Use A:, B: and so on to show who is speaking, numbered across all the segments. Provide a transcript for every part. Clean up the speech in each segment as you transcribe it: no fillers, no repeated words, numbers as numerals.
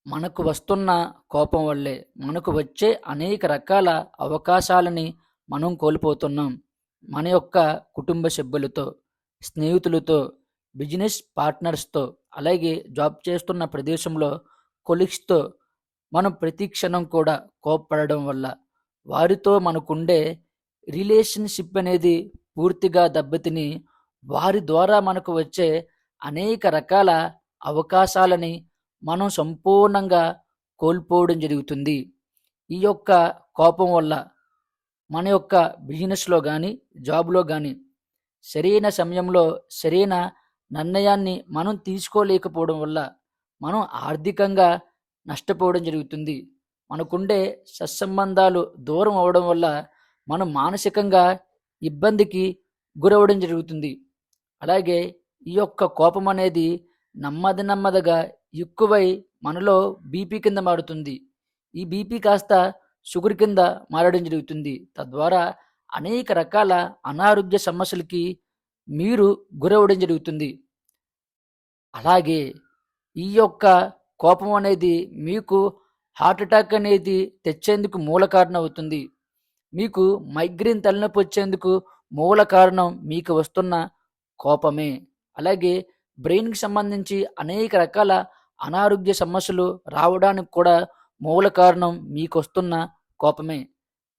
A: మనకు వస్తున్న కోపం వల్లే మనకు వచ్చే అనేక రకాల అవకాశాలని మనం కోల్పోతున్నాం. మన యొక్క కుటుంబ సభ్యులతో, స్నేహితులతో, బిజినెస్ పార్ట్నర్స్‌తో, అలాగే జాబ్ చేస్తున్న ప్రదేశంలో కొలీగ్స్‌తో మనం ప్రతి క్షణం కూడా కోప్పడడం వల్ల వారితో మనకుండే రిలేషన్‌షిప్ అనేది పూర్తిగా దెబ్బతిని వారి ద్వారా మనకు వచ్చే అనేక రకాల అవకాశాలని మనం సంపూర్ణంగా కోల్పోవడం జరుగుతుంది. ఈ యొక్క కోపం వల్ల మన యొక్క బిజినెస్‌లో గానీ, జాబ్‌లో గానీ సరైన సమయంలో సరైన నిర్ణయాన్ని మనం తీసుకోలేకపోవడం వల్ల మనం ఆర్థికంగా నష్టపోవడం జరుగుతుంది. మనకుండే సత్సంబంధాలు దూరం అవ్వడం వల్ల మనం మానసికంగా ఇబ్బందికి గురవ్వడం జరుగుతుంది. అలాగే ఈ యొక్క కోపం అనేది నెమ్మదిగా ఎక్కువై మనలో బీపీ కింద మారుతుంది. ఈ బీపీ కాస్త షుగర్ కింద మారడం జరుగుతుంది. తద్వారా అనేక రకాల అనారోగ్య సమస్యలకి మీరు గురవ్వడం జరుగుతుంది. అలాగే ఈ యొక్క కోపం అనేది మీకు హార్ట్ అటాక్ అనేది తెచ్చేందుకు మూల కారణం అవుతుంది. మీకు మైగ్రేన్ తలనొప్పి వచ్చేందుకు మూల కారణం మీకు వస్తున్న కోపమే. అలాగే బ్రెయిన్‌కి సంబంధించి అనేక రకాల అనారోగ్య సమస్యలు రావడానికి కూడా మూల కారణం మీకొస్తున్న కోపమే.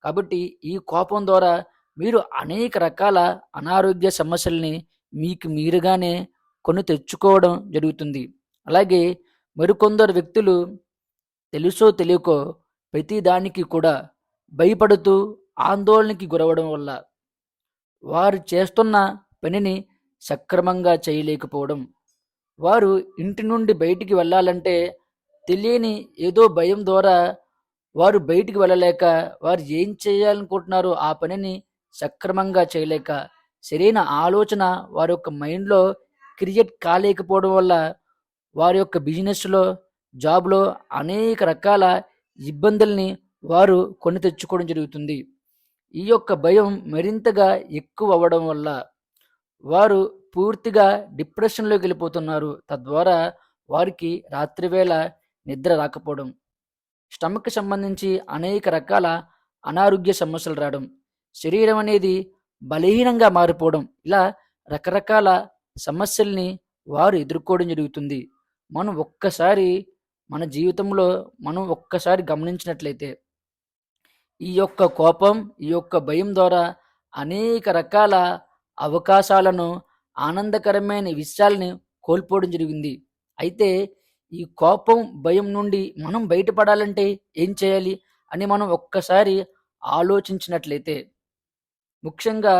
A: కాబట్టి ఈ కోపం ద్వారా మీరు అనేక రకాల అనారోగ్య సమస్యల్ని మీకు మీరుగానే కొని తెచ్చుకోవడం జరుగుతుంది. అలాగే మరికొందరు వ్యక్తులు తెలుసో తెలియకో ప్రతి దానికి కూడా భయపడుతూ ఆందోళనకి గురవ్వడం వల్ల వారు చేస్తున్న పనిని సక్రమంగా చేయలేకపోవడం, వారు ఇంటి నుండి బయటికి వెళ్ళాలంటే తెలియని ఏదో భయం ద్వారా వారు బయటికి వెళ్ళలేక, వారు ఏం చేయాలనుకుంటున్నారో ఆ పనిని సక్రమంగా చేయలేక, సరైన ఆలోచన వారి యొక్క మైండ్‌లో క్రియేట్ కాలేకపోవడం వల్ల వారి యొక్క బిజినెస్‌లో, జాబ్‌లో అనేక రకాల ఇబ్బందుల్ని వారు కొని తెచ్చుకోవడం జరుగుతుంది. ఈ యొక్క భయం మరింతగా ఎక్కువ అవ్వడం వల్ల వారు పూర్తిగా డిప్రెషన్‌లోకి వెళ్ళిపోతున్నారు. తద్వారా వారికి రాత్రివేళ నిద్ర రాకపోవడం, స్టమక్‌కి సంబంధించి అనేక రకాల అనారోగ్య సమస్యలు రావడం, శరీరం అనేది బలహీనంగా మారిపోవడం, ఇలా రకరకాల సమస్యల్ని వారు ఎదుర్కోవడం జరుగుతుంది. మనం ఒక్కసారి మన జీవితంలో ఒక్కసారి గమనించినట్లయితే ఈ యొక్క కోపం, ఈ యొక్క భయం ద్వారా అనేక రకాల అవకాశాలను, ఆనందకరమైన విషయాల్ని కోల్పోవడం జరిగింది. అయితే ఈ కోపం, భయం నుండి మనం బయటపడాలంటే ఏం చేయాలి అని మనం ఒక్కసారి ఆలోచించినట్లయితే, ముఖ్యంగా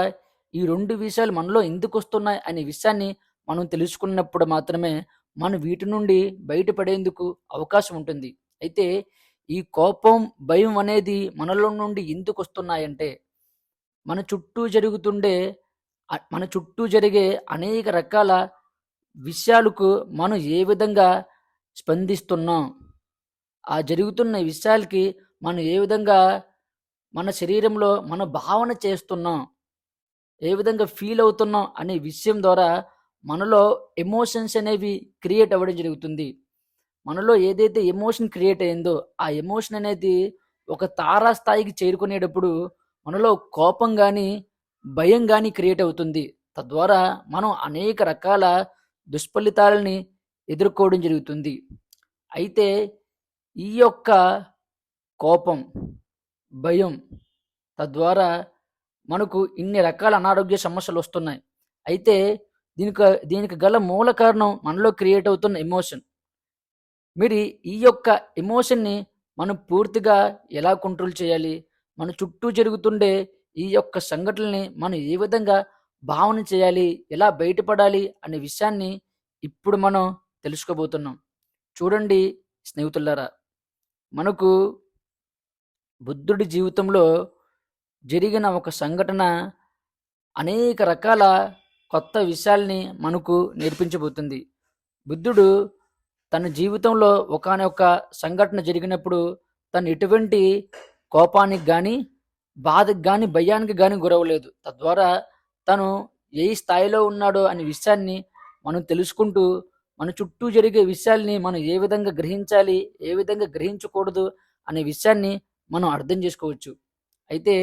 A: ఈ 2 విషయాలు మనలో ఎందుకొస్తున్నాయి అనే విషయాన్ని మనం తెలుసుకున్నప్పుడు మాత్రమే మనం వీటి నుండి బయటపడేందుకు అవకాశం ఉంటుంది. అయితే ఈ కోపం, భయం అనేది మనలో నుండి ఎందుకొస్తున్నాయంటే, మన చుట్టూ జరిగే అనేక రకాల విషయాలకు మనం ఏ విధంగా స్పందిస్తున్నాం, ఆ జరుగుతున్న విషయాలకి మనం ఏ విధంగా మన శరీరంలో మన భావన చేస్తున్నాం, ఏ విధంగా ఫీల్ అవుతున్నాం అనే విషయం ద్వారా మనలో ఎమోషన్స్ అనేవి క్రియేట్ అవ్వడం జరుగుతుంది. మనలో ఏదైతే ఎమోషన్ క్రియేట్ అయిందో ఆ ఎమోషన్ అనేది ఒక తారాస్థాయికి చేరుకునేటప్పుడు మనలో కోపం కానీ, భయం కానీ క్రియేట్ అవుతుంది. తద్వారా మనం అనేక రకాల దుష్ఫలితాలని ఎదుర్కోవడం జరుగుతుంది. అయితే ఈ యొక్క కోపం, భయం తద్వారా మనకు ఇన్ని రకాల అనారోగ్య సమస్యలు వస్తున్నాయి. అయితే దీనికి గల మూల కారణం మనలో క్రియేట్ అవుతున్న ఎమోషన్. మరి ఈ యొక్క ఎమోషన్‌ని మనం పూర్తిగా ఎలా కంట్రోల్ చేయాలి? మన చుట్టూ జరుగుతుండే ఈ యొక్క సంఘటనల్ని మనం ఏ విధంగా భావన చేయాలి? ఎలా బయటపడాలి? అనే విషయాన్ని ఇప్పుడు మనం తెలుసుకోబోతున్నాం. చూడండి స్నేహితులారా, మనకు బుద్ధుడి జీవితంలో జరిగిన ఒక సంఘటన అనేక రకాల కొత్త విషయాల్ని మనకు నేర్పించబోతుంది. బుద్ధుడు తన జీవితంలో ఒకానొక సంఘటన జరిగినప్పుడు తను ఎటువంటి కోపానికి గానీ, బాధకు గానీ, భయానికి గానీ గురవ్వలేదు. తద్వారా తను ఏ స్థాయిలో ఉన్నాడో అనే విషయాన్ని మనం తెలుసుకుంటూ మన చుట్టూ జరిగే విషయాల్ని మనం ఏ విధంగా గ్రహించాలి, ఏ విధంగా గ్రహించకూడదు అనే విషయాన్ని మనం అర్థం చేసుకోవచ్చు. అయితే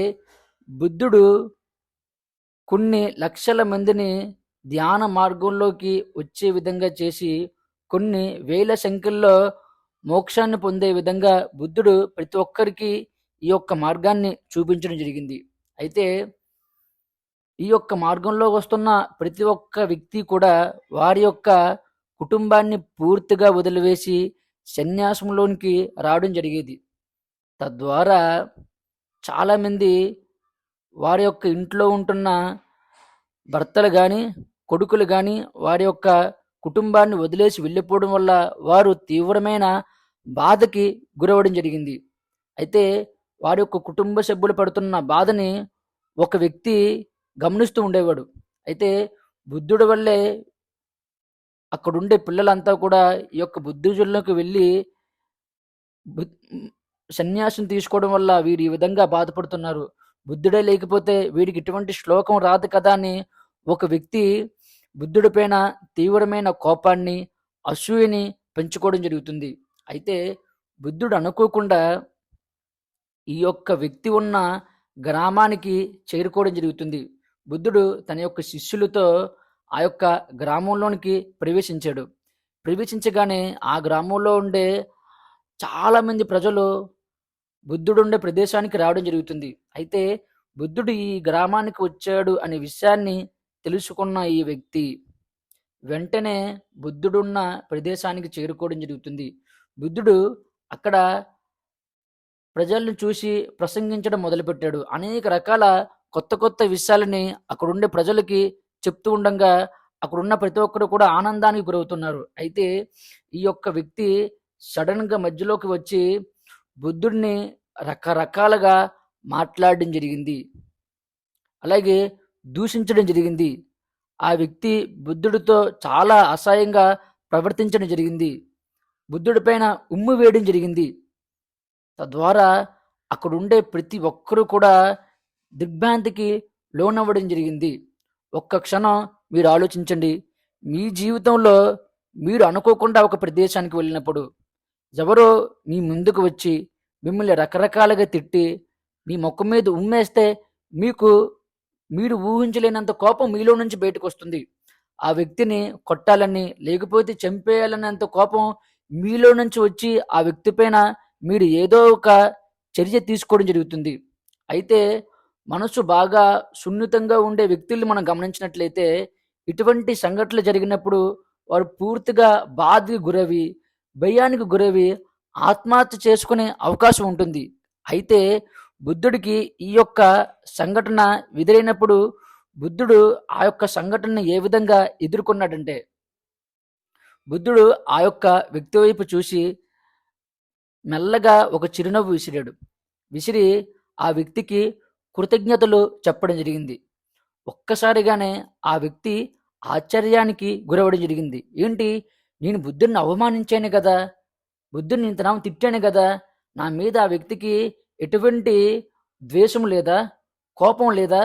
A: బుద్ధుడు కొన్ని లక్షల మందిని ధ్యాన మార్గంలోకి వచ్చే విధంగా చేసి, కొన్ని వేల సంఖ్యల్లో మోక్షాన్ని పొందే విధంగా బుద్ధుడు ప్రతి ఒక్కరికి ఈ యొక్క మార్గాన్ని చూపించడం జరిగింది. అయితే ఈ యొక్క మార్గంలో వస్తున్న ప్రతి ఒక్క వ్యక్తి కూడా వారి యొక్క కుటుంబాన్ని పూర్తిగా వదిలివేసి సన్యాసంలోనికి రావడం జరిగేది. తద్వారా చాలామంది వారి యొక్క ఇంట్లో ఉంటున్న భర్తలు గాని, కొడుకులు గాని వారి యొక్క కుటుంబాన్ని వదిలేసి వెళ్ళిపోవడం వల్ల వారు తీవ్రమైన బాధకి గురవ్వడం జరిగింది. అయితే వారి యొక్క కుటుంబ సభ్యులు పడుతున్న బాధని ఒక వ్యక్తి గమనిస్తూ ఉండేవాడు. అయితే బుద్ధుడి వల్లే అక్కడుండే పిల్లలంతా కూడా ఈ యొక్క బుద్ధిజుల్లోకి వెళ్ళి సన్యాసం తీసుకోవడం వల్ల వీరు ఈ విధంగా బాధపడుతున్నారు. బుద్ధుడే లేకపోతే వీడికి ఇటువంటి శ్లోకం రాదు కదా అని ఒక వ్యక్తి బుద్ధుడి పైన తీవ్రమైన కోపాన్ని, అసూయని పెంచుకోవడం జరుగుతుంది. అయితే బుద్ధుడు అనుకోకుండా ఈ యొక్క వ్యక్తి ఉన్న గ్రామానికి చేరుకోవడం జరుగుతుంది. బుద్ధుడు తన యొక్క శిష్యులతో ఆ యొక్క గ్రామంలోనికి ప్రవేశించాడు. ప్రవేశించగానే ఆ గ్రామంలో ఉండే చాలామంది ప్రజలు బుద్ధుడు ఉండే ప్రదేశానికి రావడం జరుగుతుంది. అయితే బుద్ధుడు ఈ గ్రామానికి వచ్చాడు అనే విషయాన్ని తెలుసుకున్న ఈ వ్యక్తి వెంటనే బుద్ధుడున్న ప్రదేశానికి చేరుకోవడం జరుగుతుంది. బుద్ధుడు అక్కడ ప్రజలను చూసి ప్రసంగించడం మొదలుపెట్టాడు. అనేక రకాల కొత్త కొత్త విషయాలని అక్కడుండే ప్రజలకి చెప్తూ ఉండంగా అక్కడున్న ప్రతి ఒక్కరు కూడా ఆనందానికి గురవుతున్నారు. అయితే ఈ యొక్క వ్యక్తి సడన్గా మధ్యలోకి వచ్చి బుద్ధుడిని రకరకాలుగా మాట్లాడడం జరిగింది. అలాగే దూషించడం జరిగింది. ఆ వ్యక్తి బుద్ధుడితో చాలా అసహ్యంగా ప్రవర్తించడం జరిగింది. బుద్ధుడి పైన ఉమ్ము వేయడం జరిగింది. తద్వారా అక్కడుండే ప్రతి ఒక్కరూ కూడా దిగ్భ్రాంతికి లోనవ్వడం జరిగింది. ఒక్క క్షణం మీరు ఆలోచించండి. మీ జీవితంలో మీరు అనుకోకుండా ఒక ప్రదేశానికి వెళ్ళినప్పుడు ఎవరో మీ ముందుకు వచ్చి మిమ్మల్ని రకరకాలుగా తిట్టి మీ ముఖం మీద ఉమ్మేస్తే మీరు ఊహించలేనంత కోపం మీలో నుంచి బయటకు వస్తుంది. ఆ వ్యక్తిని కొట్టాలని లేకపోతే చంపేయాలనేంత కోపం మీలో నుంచి వచ్చి ఆ వ్యక్తి పైన మీరు ఏదో ఒక చర్య తీసుకోవడం జరుగుతుంది. అయితే మనసు బాగా సున్నితంగా ఉండే వ్యక్తుల్ని మనం గమనించినట్లయితే ఇటువంటి సంఘటనలు జరిగినప్పుడు వారు పూర్తిగా బాధకి గురవి, భయానికి గురవి ఆత్మహత్య చేసుకునే అవకాశం ఉంటుంది. అయితే బుద్ధుడికి ఈ యొక్క సంఘటన ఎదురైనప్పుడు బుద్ధుడు ఆ యొక్క సంఘటనని ఏ విధంగా ఎదుర్కొన్నాడంటే, బుద్ధుడు ఆ యొక్క వ్యక్తి వైపు చూసి మెల్లగా ఒక చిరునవ్వు విసిరాడు. విసిరి ఆ వ్యక్తికి కృతజ్ఞతలు చెప్పడం జరిగింది. ఒక్కసారిగానే ఆ వ్యక్తి ఆశ్చర్యానికి గురవడం జరిగింది. ఏంటి, నేను బుద్ధుడిని అవమానించాను కదా, బుద్ధుడిని ఇంతనామం తిట్టాను కదా, నా మీద ఆ వ్యక్తికి ఎటువంటి ద్వేషం లేదా, కోపం లేదా,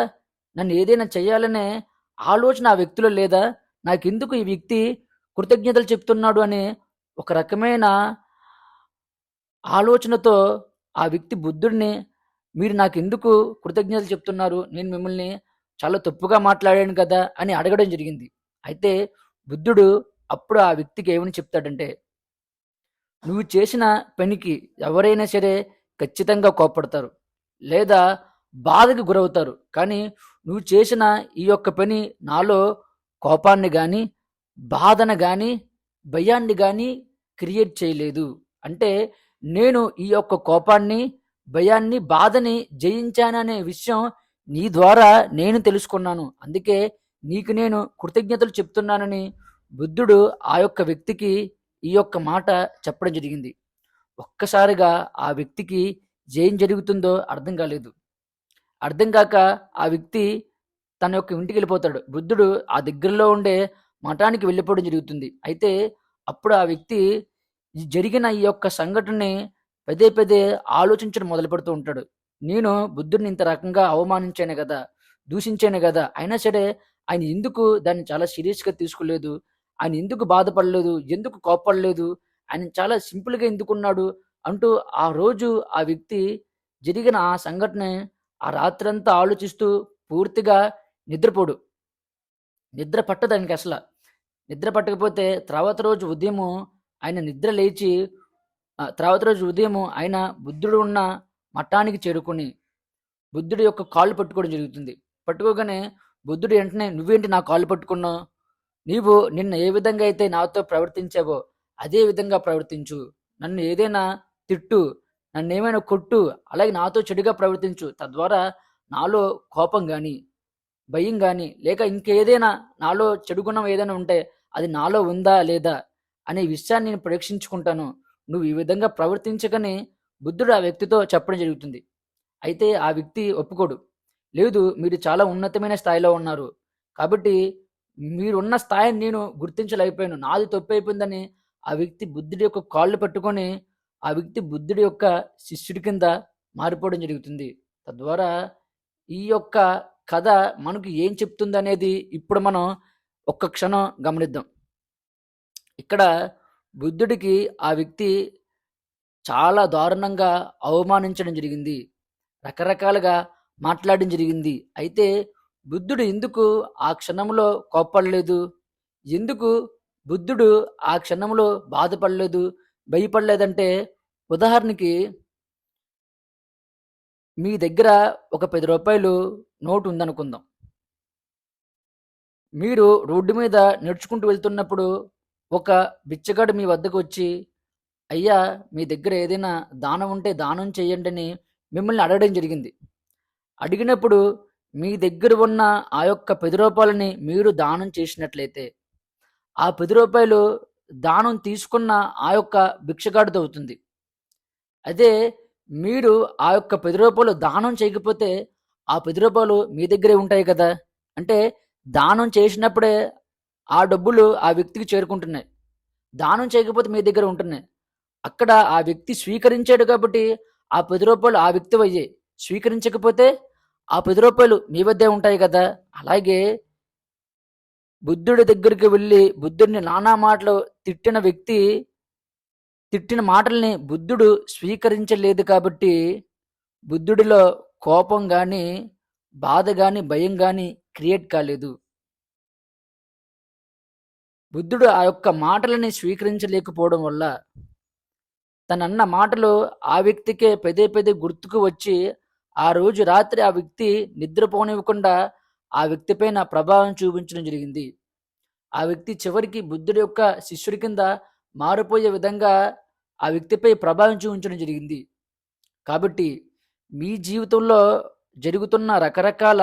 A: నన్ను ఏదైనా చేయాలనే ఆలోచన ఆ వ్యక్తిలో లేదా, నాకెందుకు ఈ వ్యక్తి కృతజ్ఞతలు చెప్తున్నాడు అనే ఒక రకమైన ఆలోచనతో ఆ వ్యక్తి బుద్ధుడిని, మీరు నాకెందుకు కృతజ్ఞతలు చెప్తున్నారు, నేను మిమ్మల్ని చాలా తప్పుగా మాట్లాడాను కదా అని అడగడం జరిగింది. అయితే బుద్ధుడు అప్పుడు ఆ వ్యక్తికి ఏమని చెప్తాడంటే, నువ్వు చేసిన పనికి ఎవరైనా సరే ఖచ్చితంగా కోప్పడతారు లేదా బాధకి గురవుతారు. కానీ నువ్వు చేసిన ఈ యొక్క పని నాలో కోపాన్ని కానీ, బాధను కానీ, భయాన్ని కానీ క్రియేట్ చేయలేదు. అంటే నేను ఈ యొక్క కోపాన్ని, భయాన్ని, బాధని జయించాననే విషయం నీ ద్వారా నేను తెలుసుకున్నాను. అందుకే నీకు నేను కృతజ్ఞతలు చెప్తున్నానని బుద్ధుడు ఆ యొక్క వ్యక్తికి ఈ యొక్క మాట చెప్పడం జరిగింది. ఒక్కసారిగా ఆ వ్యక్తికి ఏం జరుగుతుందో అర్థం కాలేదు. అర్థం కాక ఆ వ్యక్తి తన యొక్క ఇంటికి వెళ్ళిపోతాడు. బుద్ధుడు ఆ దగ్గరలో ఉండే మఠానికి వెళ్ళిపోవడం జరుగుతుంది. అయితే అప్పుడు ఆ వ్యక్తి జరిగిన ఈ యొక్క సంఘటనని పదే పదే ఆలోచించడం మొదలు పెడుతూ ఉంటాడు. నేను బుద్ధుడిని ఇంత రకంగా అవమానించాను కదా, దూషించాను కదా, అయినా సరే ఆయన ఎందుకు దాన్ని చాలా సీరియస్గా తీసుకోలేదు, ఆయన ఎందుకు బాధపడలేదు, ఎందుకు కోప్పడలేదు, ఆయన చాలా సింపుల్గా ఎందుకున్నాడు అంటూ ఆ రోజు ఆ వ్యక్తి జరిగిన ఆ సంఘటన ఆ రాత్రంతా ఆలోచిస్తూ పూర్తిగా నిద్రపోడు. నిద్ర పట్టదు ఆయనకి అసలు. నిద్ర పట్టకపోతే తర్వాత రోజు ఉదయము ఆయన నిద్ర లేచి తర్వాత రోజు ఉదయము ఆయన బుద్ధుడు ఉన్న మఠానికి చేరుకొని బుద్ధుడి యొక్క కాళ్ళు పట్టుకోవడం జరుగుతుంది. పట్టుకోగానే బుద్ధుడు వెంటనే, "నువ్వేంటి నా కాళ్ళు పట్టుకున్నావు? నీవు నిన్న ఏ విధంగా అయితే నాతో ప్రవర్తించావో అదే విధంగా ప్రవర్తించు. నన్ను ఏదైనా తిట్టు, నన్నేమైనా కొట్టు, అలాగే నాతో చెడుగా ప్రవర్తించు. తద్వారా నాలో కోపం గాని, భయం గాని, లేక ఇంకేదైనా నాలో చెడు గుణం ఏదైనా ఉంటే అది నాలో ఉందా లేదా అనే విషయాన్ని నేను పరీక్షించుకుంటాను. నువ్వు ఈ విధంగా ప్రవర్తించకని" బుద్ధుడు ఆ వ్యక్తితో చెప్పడం జరుగుతుంది. అయితే ఆ వ్యక్తి ఒప్పుకోడు. "లేదు, మీరు చాలా ఉన్నతమైన స్థాయిలో ఉన్నారు. కాబట్టి మీరున్న స్థాయిని నేను గుర్తించలేకపోయాను. నాది తప్పైపోయిందని" ఆ వ్యక్తి బుద్ధుడి యొక్క కాళ్ళు పట్టుకొని ఆ వ్యక్తి బుద్ధుడి యొక్క శిష్యుడి కింద మారిపోవడం జరుగుతుంది. తద్వారా ఈ యొక్క కథ మనకు ఏం చెప్తుందనేది ఇప్పుడు మనం ఒక్క క్షణం గమనిద్దాం. ఇక్కడ బుద్ధుడికి ఆ వ్యక్తి చాలా దారుణంగా అవమానించడం జరిగింది. రకరకాలుగా మాట్లాడడం జరిగింది. అయితే బుద్ధుడు ఎందుకు ఆ క్షణంలో కోప్పడలేదు? ఎందుకు బుద్ధుడు ఆ క్షణంలో బాధపడలేదు, భయపడలేదంటే, ఉదాహరణకి మీ దగ్గర ఒక రూ. 10 నోటు ఉందనుకుందాం. మీరు రోడ్డు మీద నడుచుకుంటూ వెళ్తున్నప్పుడు ఒక బిచ్చగాడు మీ వద్దకు వచ్చి, "అయ్యా, మీ దగ్గర ఏదైనా దానం ఉంటే దానం చేయండి" అని మిమ్మల్ని అడగడం జరిగింది. అడిగినప్పుడు మీ దగ్గర ఉన్న ఆ యొక్క రూ. 10 మీరు దానం చేసినట్లయితే, ఆ రూ. 10 దానం తీసుకున్న ఆ యొక్క భిక్షగాడిది అవుతుంది. అదే మీరు ఆ యొక్క రూ. 10 దానం చేయకపోతే ఆ రూ. 10 మీ దగ్గరే ఉంటాయి కదా! అంటే దానం చేసినప్పుడే ఆ డబ్బులు ఆ వ్యక్తికి చేరుకుంటున్నాయి. దానం చేయకపోతే మీ దగ్గర ఉంటున్నాయి. అక్కడ ఆ వ్యక్తి స్వీకరించాడు కాబట్టి ఆ రూ. 10 ఆ వ్యక్తివయ్యాయి. స్వీకరించకపోతే ఆ రూ. 10 మీ వద్దే ఉంటాయి కదా! అలాగే బుద్ధుడి దగ్గరికి వెళ్ళి బుద్ధుడిని నానా మాటలు తిట్టిన వ్యక్తి తిట్టిన మాటల్ని బుద్ధుడు స్వీకరించలేదు కాబట్టి బుద్ధుడిలో కోపం గాని, బాధ గాని, భయం గాని క్రియేట్ కాలేదు. బుద్ధుడు ఆ యొక్క మాటలని స్వీకరించలేకపోవడం వల్ల తనన్న మాటలు ఆ వ్యక్తికే పదే పదే గుర్తుకు వచ్చి ఆ రోజు రాత్రి ఆ వ్యక్తి నిద్రపోనివ్వకుండా ఆ వ్యక్తి పైన ప్రభావం చూపించడం జరిగింది. ఆ వ్యక్తి చివరికి బుద్ధుడి యొక్క శిష్యుడి కింద మారిపోయే విధంగా ఆ వ్యక్తిపై ప్రభావం చూపించడం జరిగింది. కాబట్టి మీ జీవితంలో జరుగుతున్న రకరకాల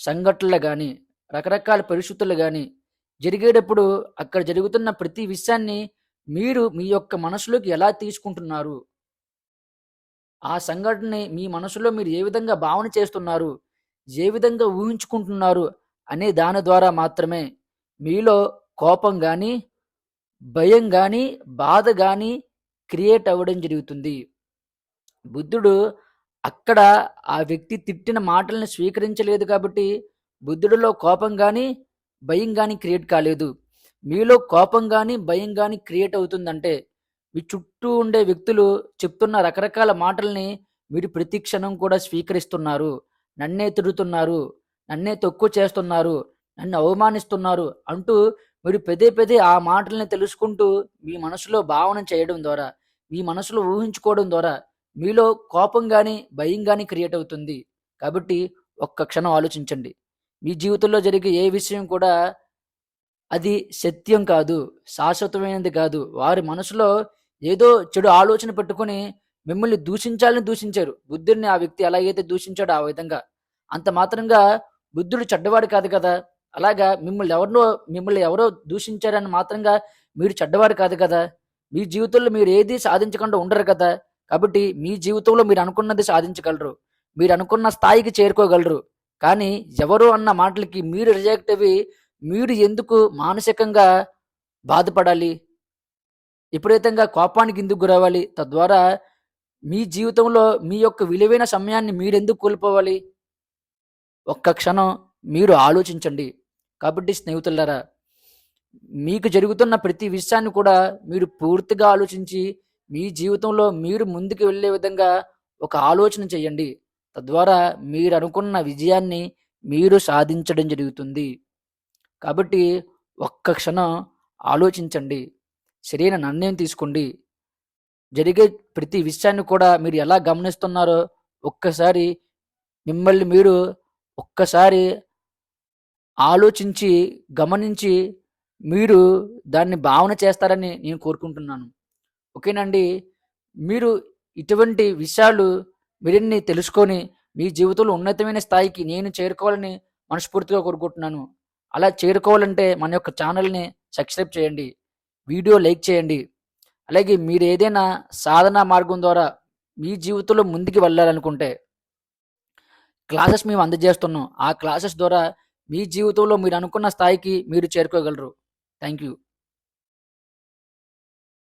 A: సంఘటనలు గాని, రకరకాల పరిస్థితులు గాని జరిగేటప్పుడు అక్కడ జరుగుతున్న ప్రతి విషయాన్ని మీరు మీ యొక్క మనసులోకి ఎలా తీసుకుంటున్నారు? ఆ సంఘటనని మీ మనసులో మీరు ఏ విధంగా భావన చేస్తున్నారు? ఏ విధంగా ఊహించుకుంటున్నారు? అనే దాని ద్వారా మాత్రమే మీలో కోపం గాని, భయం గాని, బాధ గాని క్రియేట్ అవ్వడం జరుగుతుంది. బుద్ధుడు అక్కడ ఆ వ్యక్తి తిట్టిన మాటల్ని స్వీకరించలేదు కాబట్టి బుద్ధుడిలో కోపం గాని, భయం గాని క్రియేట్ కాలేదు. మీలో కోపం గాని, భయం గాని క్రియేట్ అవుతుందంటే మీ చుట్టూ ఉండే వ్యక్తులు చెప్తున్న రకరకాల మాటల్ని మీరు ప్రతి క్షణం కూడా స్వీకరిస్తున్నారు. నన్నే తిడుతున్నారు, నన్నే తక్కువ చేస్తున్నారు, నన్ను అవమానిస్తున్నారు అంటూ మీరు పదే పదే ఆ మాటల్ని తెలుసుకుంటూ మీ మనసులో భావన చేయడం ద్వారా, మీ మనసులో ఊహించుకోవడం ద్వారా మీలో కోపం గాని, భయం గాని క్రియేట్ అవుతుంది. కాబట్టి ఒక్క క్షణం ఆలోచించండి. మీ జీవితంలో జరిగే ఏ విషయం కూడా అది సత్యం కాదు, శాశ్వతమైనది కాదు. వారి మనసులో ఏదో చెడు ఆలోచన పెట్టుకొని మిమ్మల్ని దూషించాలని దూషించారు. బుద్ధుడిని ఆ వ్యక్తి ఎలాగైతే దూషించాడో ఆ విధంగా. అంత మాత్రంగా బుద్ధుడు చెడ్డవాడు కాదు కదా! అలాగా మిమ్మల్ని ఎవరో దూషించారని మాత్రంగా మీరు చెడ్డవాడు కాదు కదా! మీ జీవితంలో మీరు ఏది సాధించకుండా ఉండరు కదా! కాబట్టి మీ జీవితంలో మీరు అనుకున్నది సాధించగలరు. మీరు అనుకున్న స్థాయికి చేరుకోగలరు. కానీ ఎవరో అన్న మాటలకి మీరు రిజెక్ట్ అవ్వి మీరు ఎందుకు మానసికంగా బాధపడాలి? విపరీతంగా కోపానికి ఎందుకు గురవ్వాలి? తద్వారా మీ జీవితంలో మీ యొక్క విలువైన సమయాన్ని మీరెందుకు కోల్పోవాలి? ఒక్క క్షణం మీరు ఆలోచించండి. కాబట్టి స్నేహితులారా, మీకు జరుగుతున్న ప్రతి విషయాన్ని కూడా మీరు పూర్తిగా ఆలోచించి మీ జీవితంలో మీరు ముందుకు వెళ్ళే విధంగా ఒక ఆలోచన చేయండి. తద్వారా మీరు అనుకున్న విజయాన్ని మీరు సాధించడం జరుగుతుంది. కాబట్టి ఒక్క క్షణం ఆలోచించండి. సరైన నిర్ణయం తీసుకోండి. జరిగే ప్రతి విషయాన్ని కూడా మీరు ఎలా గమనిస్తున్నారో ఒక్కసారి మిమ్మల్ని మీరు ఒక్కసారి ఆలోచించి, గమనించి మీరు దాన్ని భావన చేస్తారని నేను కోరుకుంటున్నాను. ఓకేనండి. మీరు ఇటువంటి విషయాలు మరిన్ని తెలుసుకొని మీ జీవితంలో ఉన్నతమైన స్థాయికి నేను చేరుకోవాలని మనస్ఫూర్తిగా కోరుకుంటున్నాను. అలా చేరుకోవాలంటే మన యొక్క ఛానల్‌ని సబ్స్క్రైబ్ చేయండి. వీడియో లైక్ చేయండి. అలాగే మీరు ఏదైనా సాధనా మార్గం ద్వారా మీ జీవితంలో ముందుకు వెళ్ళాలనుకుంటే క్లాసెస్ మేము అందజేస్తున్నాం. ఆ క్లాసెస్ ద్వారా మీ జీవితంలో మీరు అనుకున్న స్థాయికి మీరు చేరుకోగలరు. Thank you.